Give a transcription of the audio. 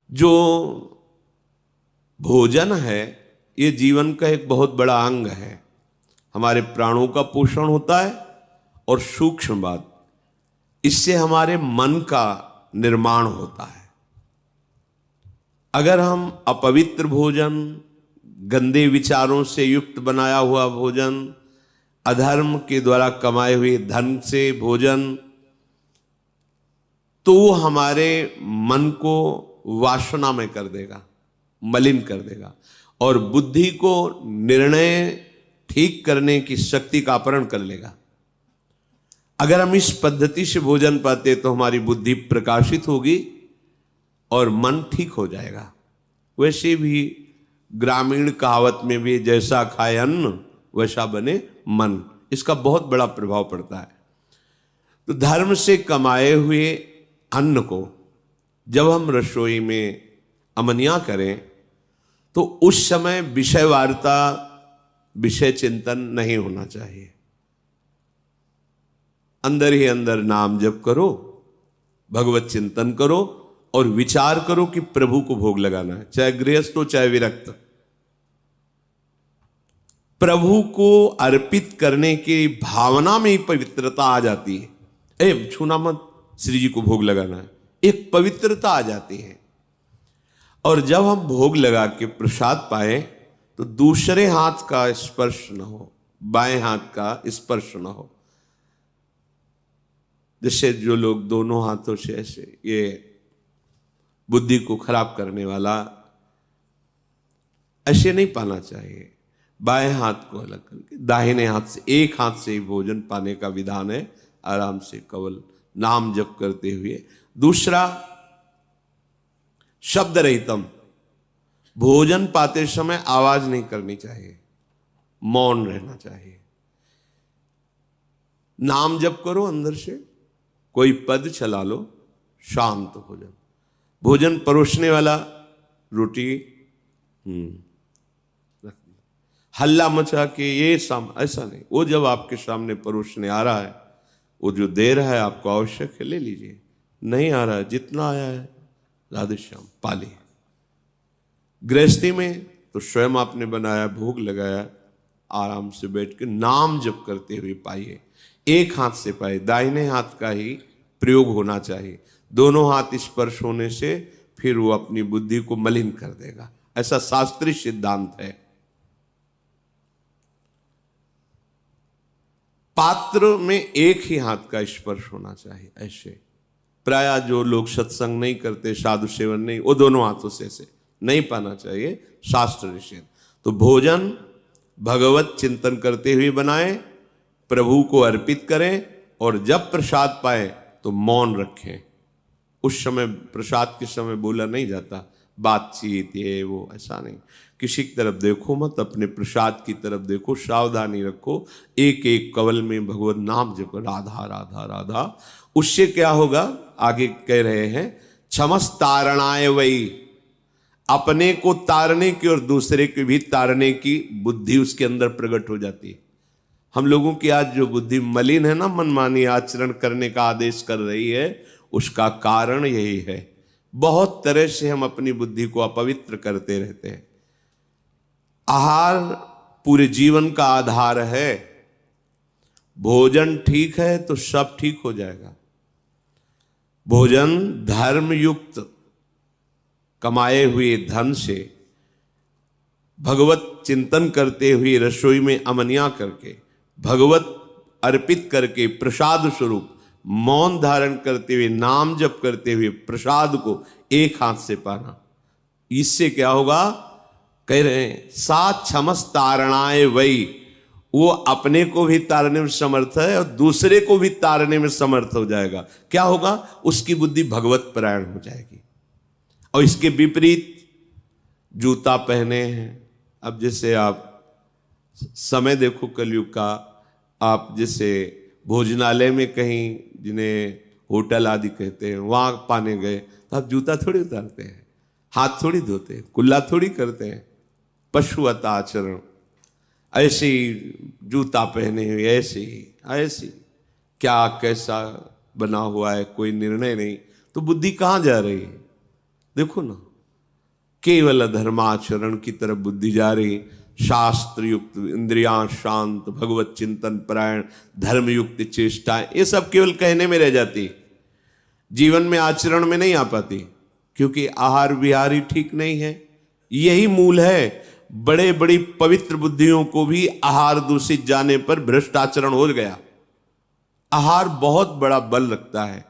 जो भोजन है ये जीवन का एक बहुत बड़ा अंग है। हमारे प्राणों का पोषण होता है और सूक्ष्म बात, इससे हमारे मन का निर्माण होता है। अगर हम अपवित्र भोजन, गंदे विचारों से युक्त बनाया हुआ भोजन, अधर्म के द्वारा कमाए हुए धन से भोजन, तो वो हमारे मन को वासना में कर देगा, मलिन कर देगा और बुद्धि को निर्णय ठीक करने की शक्ति का अपहरण कर लेगा। अगर हम इस पद्धति से भोजन पाते तो हमारी बुद्धि प्रकाशित होगी और मन ठीक हो जाएगा। वैसे भी ग्रामीण कहावत में भी जैसा खाए अन्न वैसा बने मन, इसका बहुत बड़ा प्रभाव पड़ता है। तो धर्म से कमाए हुए अन्न को जब हम रसोई में अमनिया करें तो उस समय विषय वार्ता, विषय चिंतन नहीं होना चाहिए। अंदर ही अंदर नाम जप करो, भगवत चिंतन करो और विचार करो कि प्रभु को भोग लगाना है, चाहे गृहस्थ हो चाहे विरक्त। प्रभु को अर्पित करने की भावना में ही पवित्रता आ जाती है। छूना मत, श्री जी को भोग लगाना है, एक पवित्रता आ जाती है। और जब हम भोग लगा के प्रसाद पाए तो दूसरे हाथ का स्पर्श न हो, बाएं हाथ का स्पर्श न हो। जैसे जो लोग दोनों हाथों से ऐसे, ये बुद्धि को खराब करने वाला, ऐसे नहीं पाना चाहिए। बाएं हाथ को अलग करके दाहिने हाथ से, एक हाथ से ही भोजन पाने का विधान है। आराम से केवल नाम जप करते हुए। दूसरा, शब्द रहितम, भोजन पाते समय आवाज नहीं करनी चाहिए, मौन रहना चाहिए। नाम जप करो अंदर से, कोई पद चला लो, शांत भोजन। भोजन परोसने वाला रोटी रख दी, हल्ला मचा के ये ऐसा नहीं। वो जब आपके सामने परोसने आ रहा है, वो जो दे रहा है आपको आवश्यक है, ले लीजिए। नहीं आ रहा है, जितना आया है राधे श्याम पाली। गृहस्थी में तो स्वयं आपने बनाया, भोग लगाया, आराम से बैठ के नाम जप करते हुए पाइए। एक हाथ से पाए, दाहिने हाथ का ही प्रयोग होना चाहिए। दोनों हाथ स्पर्श होने से फिर वो अपनी बुद्धि को मलिन कर देगा, ऐसा शास्त्रीय सिद्धांत है। पात्र में एक ही हाथ का स्पर्श होना चाहिए। ऐसे प्राय जो लोग सत्संग नहीं करते, साधु सेवन नहीं, वो दोनों हाथों से ऐसे नहीं पाना चाहिए, शास्त्र निषेध। तो भोजन भगवत चिंतन करते हुए बनाएं, प्रभु को अर्पित करें और जब प्रसाद पाए तो मौन रखें। उस समय प्रसाद के समय बोला नहीं जाता, बातचीत ये वो ऐसा नहीं। किसी की तरफ देखो मत, अपने प्रसाद की तरफ देखो, सावधानी रखो। एक एक कवल में भगवत नाम जप, राधा राधा राधा। उससे क्या होगा, आगे कह रहे हैं, क्षमस तारणाय वही, अपने को तारने की और दूसरे को भी तारने की बुद्धि उसके अंदर प्रकट हो जाती है। हम लोगों की आज जो बुद्धि मलिन है ना, मनमानी आचरण करने का आदेश कर रही है, उसका कारण यही है। बहुत तरह से हम अपनी बुद्धि को अपवित्र करते रहते हैं। आहार पूरे जीवन का आधार है। भोजन ठीक है तो सब ठीक हो जाएगा। भोजन धर्म युक्त कमाए हुए धन से भगवत चिंतन करते हुए रसोई में अमनिया करके, भगवत अर्पित करके, प्रसाद स्वरूप मौन धारण करते हुए, नाम जप करते हुए प्रसाद को एक हाथ से पाना। इससे क्या होगा, कह रहे हैं, सा क्षमस तारणाए वही, वो अपने को भी तारने में समर्थ है और दूसरे को भी तारने में समर्थ हो जाएगा। क्या होगा, उसकी बुद्धि भगवत परायण हो जाएगी। और इसके विपरीत जूता पहने हैं। अब जैसे आप समय देखो कलयुग का, आप जैसे भोजनालय में कहीं, जिन्हें होटल आदि कहते हैं, वहां पाने गए तो आप जूता थोड़ी उतारते हैं, हाथ थोड़ी धोते हैं, कुल्ला थोड़ी करते हैं, पशुवत आचरण। ऐसे ही जूता पहने हुए, ऐसे ही क्या कैसा बना हुआ है, कोई निर्णय नहीं। तो बुद्धि कहाँ जा रही है, देखो ना। केवल अधर्माचरण की तरफ बुद्धि जा रही। शास्त्र युक्त इंद्रियां शांत, भगवत चिंतन परायण, धर्म युक्त चेष्टाएं, ये सब केवल कहने में रह जाती, जीवन में आचरण में नहीं आ पाती, क्योंकि आहार विहार ही ठीक नहीं है। यही मूल है। बड़े बड़ी पवित्र बुद्धियों को भी आहार दूषित जाने पर भ्रष्ट आचरण हो गया। आहार बहुत बड़ा बल रखता है।